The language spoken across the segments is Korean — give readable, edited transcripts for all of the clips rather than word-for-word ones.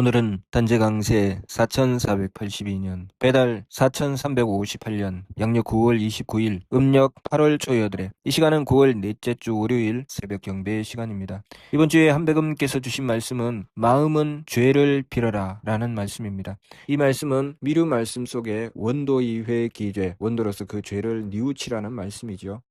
오늘은 단재 강세 4482년, 배달 4358년, 양력 9월 29일, 음력 8월 초여드래. 이 시간은 9월 넷째 주 월요일 새벽 경배 시간입니다. 이번 주에 한백음께서 주신 말씀은 마음은 죄를 빌어라 라는 말씀입니다. 이 말씀은 미루 말씀 속에 원도 이회 기죄, 원도로서 그 죄를 뉘우치라는 말씀이죠.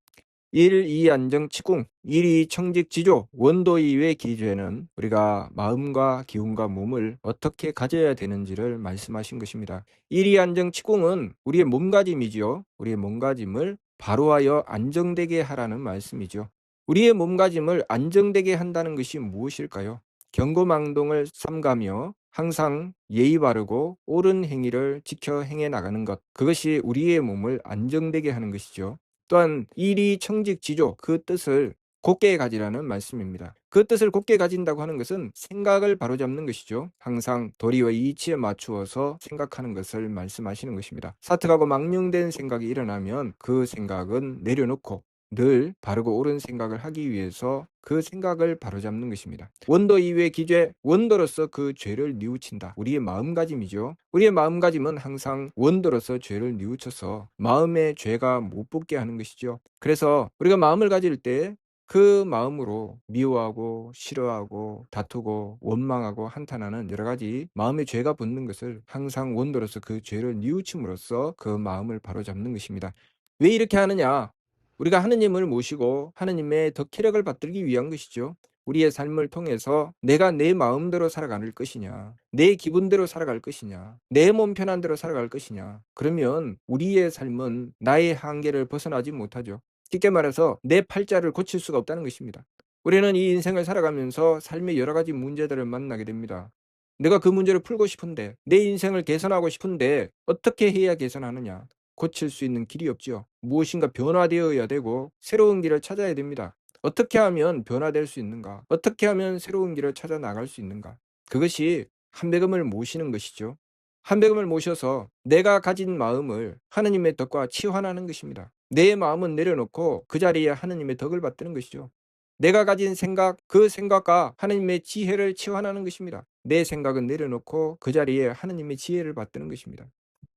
1. 이안정 치궁, 1. 청직지조, 원도 이외 기죄는 우리가 마음과 기운과 몸을 어떻게 가져야 되는지를 말씀하신 것입니다. 1. 안정 치궁은 우리의 몸가짐이지요. 우리의 몸가짐을 바로하여 안정되게 하라는 말씀이죠. 우리의 몸가짐을 안정되게 한다는 것이 무엇일까요? 경고망동을 삼가며 항상 예의 바르고 옳은 행위를 지켜 행해 나가는 것, 그것이 우리의 몸을 안정되게 하는 것이죠. 또한 일이 청직지조, 그 뜻을 곧게 가지라는 말씀입니다. 그 뜻을 곧게 가진다고 하는 것은 생각을 바로잡는 것이죠. 항상 도리와 이치에 맞추어서 생각하는 것을 말씀하시는 것입니다. 사특하고 망령된 생각이 일어나면 그 생각은 내려놓고 늘 바르고 옳은 생각을 하기 위해서 그 생각을 바로잡는 것입니다. 원도 이외 기죄, 원도로서 그 죄를 뉘우친다. 우리의 마음가짐이죠. 우리의 마음가짐은 항상 원도로서 죄를 뉘우쳐서 마음의 죄가 못 붙게 하는 것이죠. 그래서 우리가 마음을 가질 때 그 마음으로 미워하고 싫어하고 다투고 원망하고 한탄하는 여러 가지 마음의 죄가 붙는 것을 항상 원도로서 그 죄를 뉘우침으로써 그 마음을 바로잡는 것입니다. 왜 이렇게 하느냐? 우리가 하느님을 모시고 하느님의 덕혜력을 받들기 위한 것이죠. 우리의 삶을 통해서 내가 내 마음대로 살아갈 것이냐, 내 기분대로 살아갈 것이냐, 내 몸 편한 대로 살아갈 것이냐, 그러면 우리의 삶은 나의 한계를 벗어나지 못하죠. 쉽게 말해서 내 팔자를 고칠 수가 없다는 것입니다. 우리는 이 인생을 살아가면서 삶의 여러 가지 문제들을 만나게 됩니다. 내가 그 문제를 풀고 싶은데, 내 인생을 개선하고 싶은데 어떻게 해야 개선하느냐? 고칠 수 있는 길이 없지요. 무엇인가 변화되어야 되고 새로운 길을 찾아야 됩니다. 어떻게 하면 변화될 수 있는가? 어떻게 하면 새로운 길을 찾아 나갈 수 있는가? 그것이 한백음을 모시는 것이죠. 한백음을 모셔서 내가 가진 마음을 하느님의 덕과 치환하는 것입니다. 내 마음은 내려놓고 그 자리에 하느님의 덕을 받드는 것이죠. 내가 가진 생각, 그 생각과 하느님의 지혜를 치환하는 것입니다. 내 생각은 내려놓고 그 자리에 하느님의 지혜를 받드는 것입니다.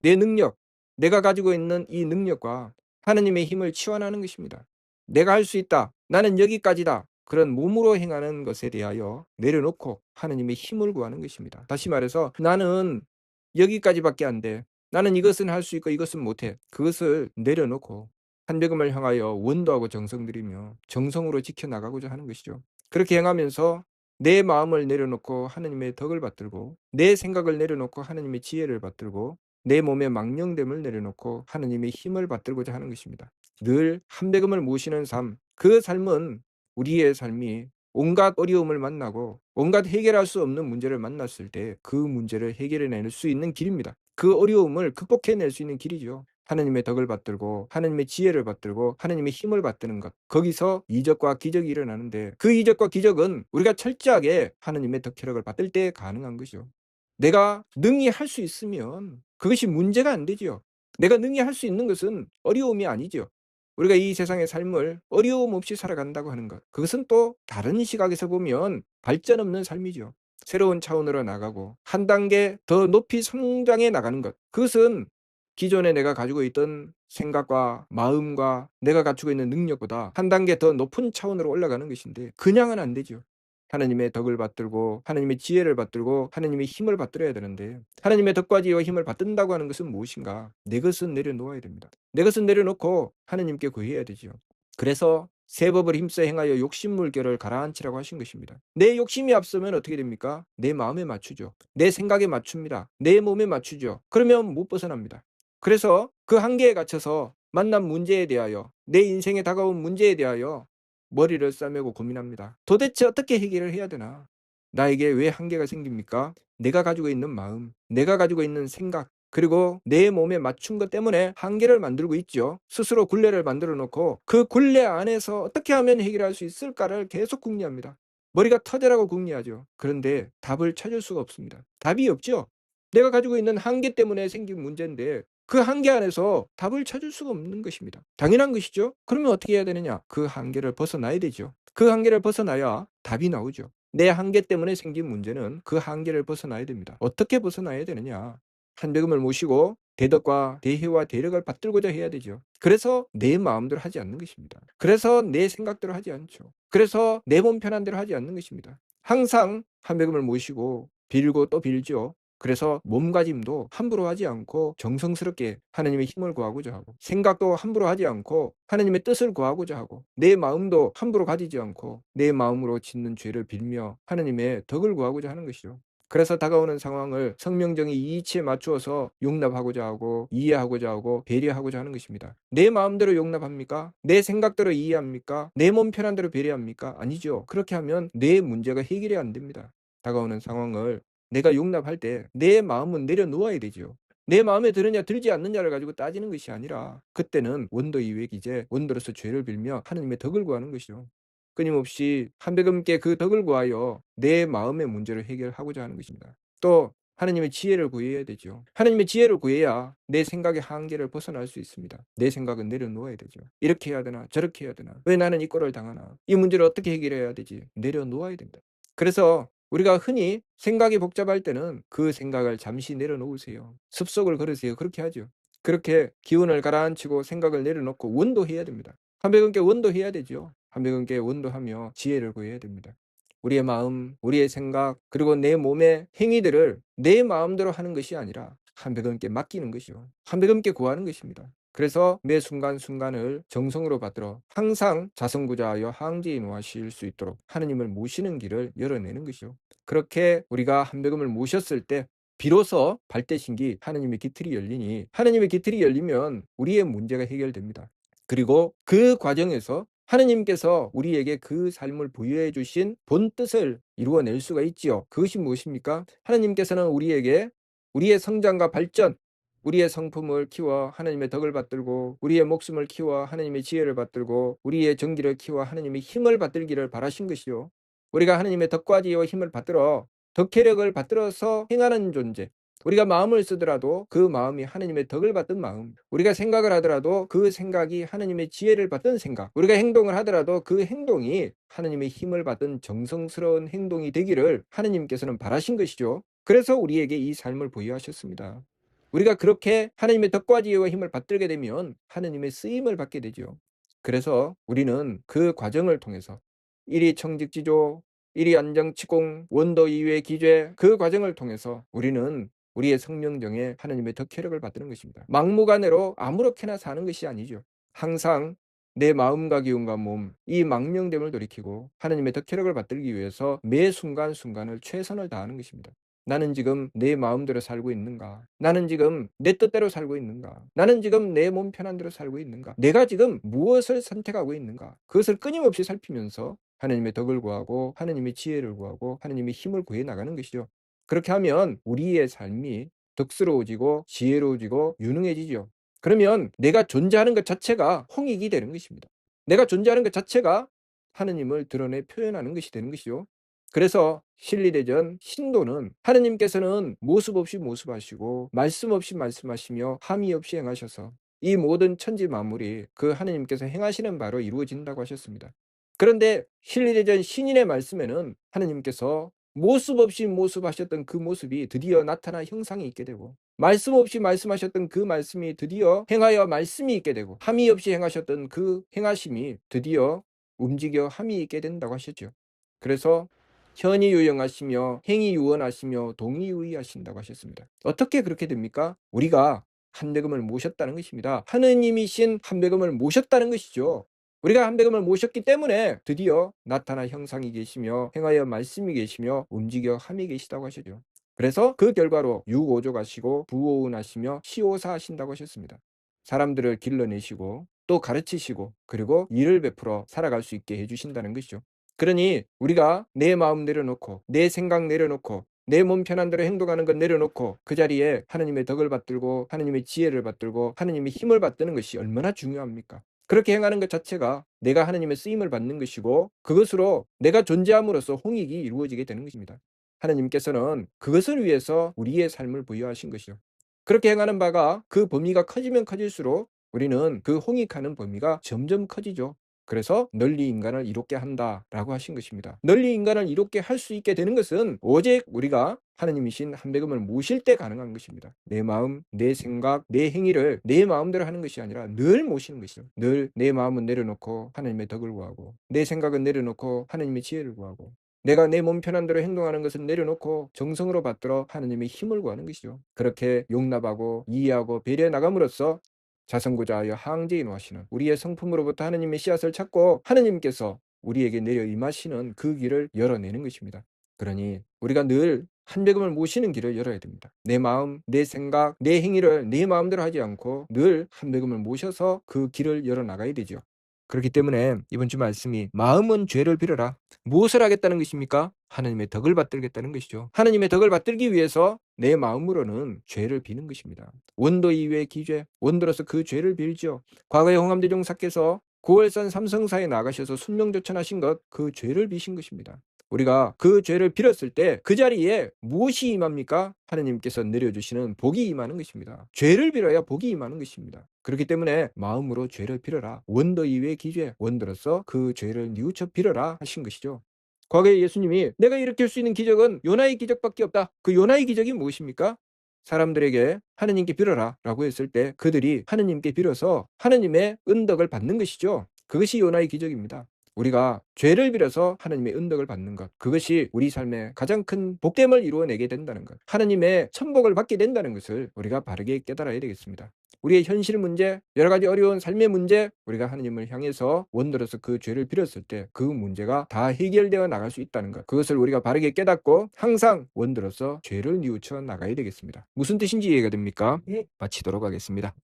내 능력, 내가 가지고 있는 이 능력과 하느님의 힘을 치환하는 것입니다. 내가 할 수 있다. 나는 여기까지다. 그런 몸으로 행하는 것에 대하여 내려놓고 하느님의 힘을 구하는 것입니다. 다시 말해서 나는 여기까지밖에 안 돼. 나는 이것은 할 수 있고 이것은 못해. 그것을 내려놓고 한백음을 향하여 원도하고 정성 들이며 정성으로 지켜나가고자 하는 것이죠. 그렇게 행하면서 내 마음을 내려놓고 하느님의 덕을 받들고 내 생각을 내려놓고 하느님의 지혜를 받들고 내 몸의 망령됨을 내려놓고 하느님의 힘을 받들고자 하는 것입니다. 늘 한백음을 모시는 삶, 그 삶은 우리의 삶이 온갖 어려움을 만나고 온갖 해결할 수 없는 문제를 만났을 때 그 문제를 해결해낼 수 있는 길입니다. 그 어려움을 극복해낼 수 있는 길이죠. 하느님의 덕을 받들고 하느님의 지혜를 받들고 하느님의 힘을 받드는 것, 거기서 이적과 기적이 일어나는데 그 이적과 기적은 우리가 철저하게 하느님의 덕혜력을 받들 때 가능한 것이죠. 내가 능히 할 수 있으면 그것이 문제가 안 되지요. 내가 능히 할 수 있는 것은 어려움이 아니죠. 우리가 이 세상의 삶을 어려움 없이 살아간다고 하는 것, 그것은 또 다른 시각에서 보면 발전 없는 삶이죠. 새로운 차원으로 나가고 한 단계 더 높이 성장해 나가는 것, 그것은 기존에 내가 가지고 있던 생각과 마음과 내가 갖추고 있는 능력보다 한 단계 더 높은 차원으로 올라가는 것인데 그냥은 안 되죠. 하나님의 덕을 받들고 하나님의 지혜를 받들고 하나님의 힘을 받들어야 되는데 하나님의 덕과 지혜와 힘을 받든다고 하는 것은 무엇인가? 내 것은 내려놓아야 됩니다. 내 것은 내려놓고 하나님께 구해야 되죠. 그래서 새 법을 힘써 행하여 욕심물결을 가라앉히라고 하신 것입니다. 내 욕심이 앞서면 어떻게 됩니까? 내 마음에 맞추죠. 내 생각에 맞춥니다. 내 몸에 맞추죠. 그러면 못 벗어납니다. 그래서 그 한계에 갇혀서 만난 문제에 대하여 내 인생에 다가온 문제에 대하여 머리를 싸매고 고민합니다. 도대체 어떻게 해결을 해야 되나? 나에게 왜 한계가 생깁니까? 내가 가지고 있는 마음, 내가 가지고 있는 생각, 그리고 내 몸에 맞춘 것 때문에 한계를 만들고 있죠. 스스로 굴레를 만들어 놓고 그 굴레 안에서 어떻게 하면 해결할 수 있을까를 계속 궁리합니다. 머리가 터져라고 궁리하죠. 그런데 답을 찾을 수가 없습니다. 답이 없죠. 내가 가지고 있는 한계 때문에 생긴 문제인데 그 한계 안에서 답을 찾을 수가 없는 것입니다. 당연한 것이죠. 그러면 어떻게 해야 되느냐? 그 한계를 벗어나야 되죠. 그 한계를 벗어나야 답이 나오죠. 내 한계 때문에 생긴 문제는 그 한계를 벗어나야 됩니다. 어떻게 벗어나야 되느냐? 한백음을 모시고 대덕과 대혜와 대력을 받들고자 해야 되죠. 그래서 내 마음대로 하지 않는 것입니다. 그래서 내 생각대로 하지 않죠. 그래서 내 몸 편한 대로 하지 않는 것입니다. 항상 한백음을 모시고 빌고 또 빌죠. 그래서 몸가짐도 함부로 하지 않고 정성스럽게 하나님의 힘을 구하고자 하고, 생각도 함부로 하지 않고 하나님의 뜻을 구하고자 하고, 내 마음도 함부로 가지지 않고 내 마음으로 짓는 죄를 빌며 하나님의 덕을 구하고자 하는 것이죠. 그래서 다가오는 상황을 성명정이 이치에 맞추어서 용납하고자 하고 이해하고자 하고 배려하고자 하는 것입니다. 내 마음대로 용납합니까? 내 생각대로 이해합니까? 내 몸 편한 대로 배려합니까? 아니죠. 그렇게 하면 내 문제가 해결이 안 됩니다. 다가오는 상황을 내가 용납할 때 내 마음은 내려놓아야 되죠. 내 마음에 드느냐 들지 않느냐를 가지고 따지는 것이 아니라, 그때는 원도 이외 기제, 원도로서 죄를 빌며 하나님의 덕을 구하는 것이죠. 끊임없이 한백음께 그 덕을 구하여 내 마음의 문제를 해결하고자 하는 것입니다. 또 하나님의 지혜를 구해야 되죠. 하나님의 지혜를 구해야 내 생각의 한계를 벗어날 수 있습니다. 내 생각은 내려놓아야 되죠. 이렇게 해야 되나 저렇게 해야 되나, 왜 나는 이 꼴을 당하나, 이 문제를 어떻게 해결해야 되지, 내려놓아야 됩니다. 그래서 우리가 흔히 생각이 복잡할 때는 그 생각을 잠시 내려놓으세요. 습속을 걸으세요. 그렇게 하죠. 그렇게 기운을 가라앉히고 생각을 내려놓고 원도해야 됩니다. 한백음께 원도해야 되죠. 한백음께 원도하며 지혜를 구해야 됩니다. 우리의 마음, 우리의 생각, 그리고 내 몸의 행위들을 내 마음대로 하는 것이 아니라 한백음께 맡기는 것이요. 한백음께 구하는 것입니다. 그래서 매 순간순간을 정성으로 받들어 항상 자성구자하여 항지인화하실 수 있도록 하느님을 모시는 길을 열어내는 것이요. 그렇게 우리가 한백음을 모셨을 때 비로소 발대신기 하느님의 기틀이 열리니, 하느님의 기틀이 열리면 우리의 문제가 해결됩니다. 그리고 그 과정에서 하느님께서 우리에게 그 삶을 부여해 주신 본 뜻을 이루어낼 수가 있지요. 그것이 무엇입니까? 하느님께서는 우리에게 우리의 성장과 발전, 우리의 성품을 키워 하나님의 덕을 받들고, 우리의 목숨을 키워 하나님의 지혜를 받들고, 우리의 정기를 키워 하나님의 힘을 받들기를 바라신 것이요. 우리가 하나님의 덕과 지혜와 힘을 받들어 덕혜력을 받들어서 행하는 존재, 우리가 마음을 쓰더라도 그 마음이 하나님의 덕을 받던 마음, 우리가 생각을 하더라도 그 생각이 하나님의 지혜를 받던 생각, 우리가 행동을 하더라도 그 행동이 하나님의 힘을 받은 정성스러운 행동이 되기를 하나님께서는 바라신 것이죠. 그래서 우리에게 이 삶을 부여하셨습니다. 우리가 그렇게 하나님의 덕과 지혜와 힘을 받들게 되면 하나님의 쓰임을 받게 되죠. 그래서 우리는 그 과정을 통해서 일이 청직지조, 일이 안정치공, 원도 이외 기죄, 그 과정을 통해서 우리는 우리의 성명정에 하나님의 덕혜력을 받드는 것입니다. 막무가내로 아무렇게나 사는 것이 아니죠. 항상 내 마음과 기운과 몸, 이 망령됨을 돌이키고 하나님의 덕혜력을 받들기 위해서 매 순간순간을 최선을 다하는 것입니다. 나는 지금 내 마음대로 살고 있는가? 나는 지금 내 뜻대로 살고 있는가? 나는 지금 내 몸 편한 대로 살고 있는가? 내가 지금 무엇을 선택하고 있는가? 그것을 끊임없이 살피면서 하나님의 덕을 구하고 하나님의 지혜를 구하고 하나님의 힘을 구해 나가는 것이죠. 그렇게 하면 우리의 삶이 덕스러워지고 지혜로워지고 유능해지죠. 그러면 내가 존재하는 것 자체가 홍익이 되는 것입니다. 내가 존재하는 것 자체가 하느님을 드러내 표현하는 것이 되는 것이죠. 그래서 신리대전 신도는 하느님께서는 모습 없이 모습하시고 말씀 없이 말씀하시며 함이 없이 행하셔서 이 모든 천지 만물이 그 하느님께서 행하시는 바로 이루어진다고 하셨습니다. 그런데 신리대전 신인의 말씀에는 하느님께서 모습 없이 모습하셨던 그 모습이 드디어 나타나 형상이 있게 되고, 말씀 없이 말씀하셨던 그 말씀이 드디어 행하여 말씀이 있게 되고, 함이 없이 행하셨던 그 행하심이 드디어 움직여 함이 있게 된다고 하셨죠. 그래서 현이 유영하시며 행이 유언하시며 동이 유의하신다고 하셨습니다. 어떻게 그렇게 됩니까? 우리가 한백음을 모셨다는 것입니다. 하느님이신 한백음을 모셨다는 것이죠. 우리가 한백음을 모셨기 때문에 드디어 나타나 형상이 계시며 행하여 말씀이 계시며 움직여 함이 계시다고 하시죠. 그래서 그 결과로 유오족하시고 부오은하시며 시오사하신다고 하셨습니다. 사람들을 길러내시고 또 가르치시고 그리고 일을 베풀어 살아갈 수 있게 해주신다는 것이죠. 그러니 우리가 내 마음 내려놓고 내 생각 내려놓고 내 몸 편한 대로 행동하는 것 내려놓고 그 자리에 하나님의 덕을 받들고 하나님의 지혜를 받들고 하나님의 힘을 받드는 것이 얼마나 중요합니까? 그렇게 행하는 것 자체가 내가 하나님의 쓰임을 받는 것이고 그것으로 내가 존재함으로써 홍익이 이루어지게 되는 것입니다. 하나님께서는 그것을 위해서 우리의 삶을 부여하신 것이죠. 그렇게 행하는 바가 그 범위가 커지면 커질수록 우리는 그 홍익하는 범위가 점점 커지죠. 그래서 널리 인간을 이롭게 한다라고 하신 것입니다. 널리 인간을 이롭게 할 수 있게 되는 것은 오직 우리가 하느님이신 한백음을 모실 때 가능한 것입니다. 내 마음, 내 생각, 내 행위를 내 마음대로 하는 것이 아니라 늘 모시는 것이죠. 늘 내 마음은 내려놓고 하나님의 덕을 구하고, 내 생각은 내려놓고 하나님의 지혜를 구하고, 내가 내 몸 편한 대로 행동하는 것은 내려놓고 정성으로 받들어 하느님의 힘을 구하는 것이죠. 그렇게 용납하고 이해하고 배려해 나감으로써 자선고자하여 항제에 노하시는 우리의 성품으로부터 하느님의 씨앗을 찾고 하느님께서 우리에게 내려 임하시는 그 길을 열어내는 것입니다. 그러니 우리가 늘 한백음을 모시는 길을 열어야 됩니다. 내 마음, 내 생각, 내 행위를 내 마음대로 하지 않고 늘 한백음을 모셔서 그 길을 열어나가야 되죠. 그렇기 때문에 이번 주 말씀이 마음은 죄를 빌어라. 무엇을 하겠다는 것입니까? 하나님의 덕을 받들겠다는 것이죠. 하나님의 덕을 받들기 위해서 내 마음으로는 죄를 비는 것입니다. 원도 이외의 기죄, 원도로서 그 죄를 빌죠. 과거에 홍암대종사께서 고월산 삼성사에 나가셔서 순명조천하신 것, 그 죄를 비신 것입니다. 우리가 그 죄를 빌었을 때 그 자리에 무엇이 임합니까? 하느님께서 내려주시는 복이 임하는 것입니다. 죄를 빌어야 복이 임하는 것입니다. 그렇기 때문에 마음으로 죄를 빌어라. 원도 이외의 기죄, 원도로서 그 죄를 뉘우쳐 빌어라 하신 것이죠. 과거에 예수님이 내가 일으킬 수 있는 기적은 요나의 기적밖에 없다. 그 요나의 기적이 무엇입니까? 사람들에게 하느님께 빌어라 라고 했을 때 그들이 하느님께 빌어서 하느님의 은덕을 받는 것이죠. 그것이 요나의 기적입니다. 우리가 죄를 빌어서 하나님의 은덕을 받는 것, 그것이 우리 삶의 가장 큰 복됨을 이루어내게 된다는 것, 하나님의 천복을 받게 된다는 것을 우리가 바르게 깨달아야 되겠습니다. 우리의 현실 문제, 여러 가지 어려운 삶의 문제, 우리가 하나님을 향해서 원더로서 그 죄를 빌었을 때 그 문제가 다 해결되어 나갈 수 있다는 것, 그것을 우리가 바르게 깨닫고 항상 원더로서 죄를 뉘우쳐 나가야 되겠습니다. 무슨 뜻인지 이해가 됩니까? 마치도록 하겠습니다.